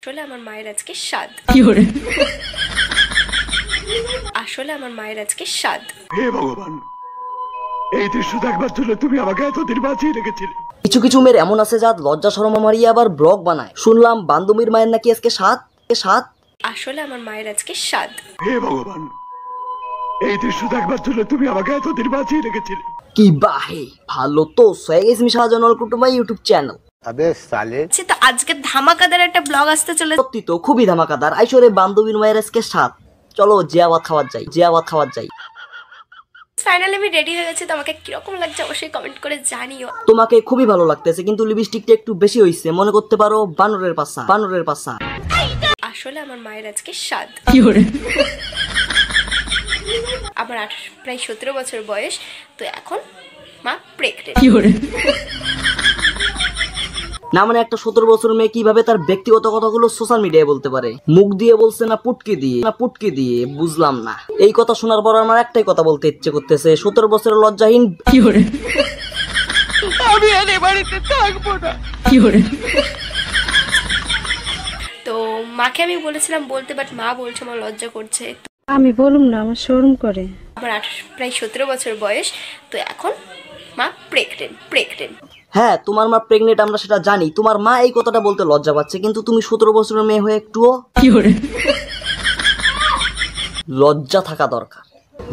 আসলে আমার মায়ের আজকে স্বাদ। আসলে আমার মায়ের আজকে স্বাদ। হে ভগবান, এই দৃশ্য দেখবার জন্য তুমি আমাকে এতদিন বাঁচিয়ে রেখেছিলে। কিছু কিছু মেয়ের এমন আছে যা লজ্জা শরম মারিয়ে আবার ব্লগ বানায়। শুনলাম বান্ধবীর মায়ের নাকি আজকে সাত। আসলে আমার মায়ের আজকে স্বাদ। হে ভগবান, এই দৃশ্য দেখবার জন্য তুমি আমাকে এতদিন বাঁচিয়ে রেখেছিলে। কি বাহে, ভালো তো সোয়াগেজমি শাহজাহান কুটুম্বাই ইউটিউব চ্যানেল। তো আজকে ধামাকাদার একটা ব্লগ আসতে চলেছে। সত্যি তো খুবই ধামাকাদার। আইসরে বান্ধবীর মায়ের আজকে সাত, চলো জিয়াবাদ খাওয়ার যাই। ফাইনালি আমি রেডি হয়ে গেছি, তো আমাকে কিরকম লাগছে অবশ্যই কমেন্ট করে জানিও। তোমাকে খুবই ভালো লাগতেছে, কিন্তু লিপস্টিকটা একটু বেশি হইছে, মনে করতে পারো বানরের পাছা। আসলে আমার মায়ের আজকে স্বাদ। আমার প্রায় 17 বছর বয়স, তো এখন মা প্রেগনেন্ট। না মানে একটা 17 বছর মেয়ে কিভাবে তার ব্যক্তিগত কথাগুলো সোশ্যাল মিডিয়ায় বলতে পারে? মুখ দিয়ে বলছে না পুটকি দিয়ে বুঝলাম না। এই কথা শোনার পর আমার একটাই কথা বলতে ইচ্ছে করতেছে, 17 বছরের লজ্জাহীন। আমি আর এ বাড়িতে থাকবো না। তো মাকে আমি বলেছিলাম বলতে, বাট মা বলছে আমার লজ্জা করছে। আমি বলুম না, আমার শরম করে। আমার প্রায় 17 বছর বয়স, তো এখন মা প্রেগনেন্ট। হ্যাঁ, তোমার মা প্রেগনেন্ট, আমরা সেটা জানি। তোমার মা এই কথাটা বলতে লজ্জা পাচ্ছে, কিন্তু তুমি 17 বছরের মেয়ে হয়ে একটুও লজ্জা থাকা দরকার,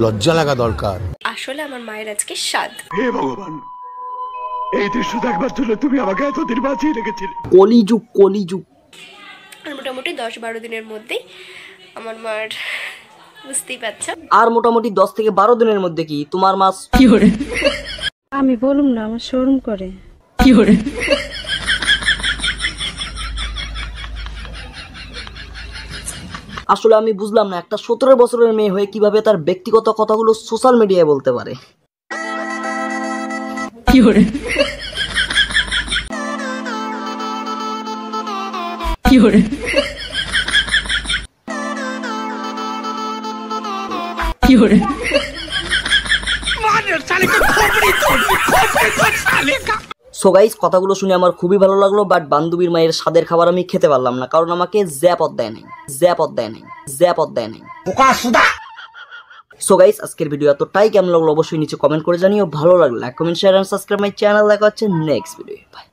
লজ্জা লাগা দরকার। আসলে আমার মায়ের আজকে স্বাদ। হে ভগবান, এই দৃশ্য দেখবার জন্য তুমি আমাকে এতদিন বাঁচিয়ে রেখেছিলে। কলিযুগ। আর মোটামুটি 10-12 দিনের মধ্যেই আমার মার, বুঝতেই পারছো। আর মোটামুটি 10 থেকে 12 দিনের মধ্যে কি তোমার মা আমি বলুম না, আমার শরম করে। আসলে আমি বুঝলাম না, একটা 17 বছরের মেয়ে হয়ে কিভাবে তার ব্যক্তিগত কথাগুলো সোশ্যাল মিডিয়ায় বলতে পারে। সো গাইস, কথাগুলো শুনে আমার খুবই ভালো লাগলো, বাট বান্ধবীর মায়ের স্বাদের খাবার আমি খেতে পারলাম না, কারণ আমাকে জ্যাপদ দেয় নাই। সো গাইস, আজকের ভিডিও এতটাই কেমন লাগলো অবশ্যই নিচে কমেন্ট করে জানিও। ভালো লাগলে like, comment, share and subscribe my channel. দেখা হচ্ছে নেক্সট ভিডিও। বাই।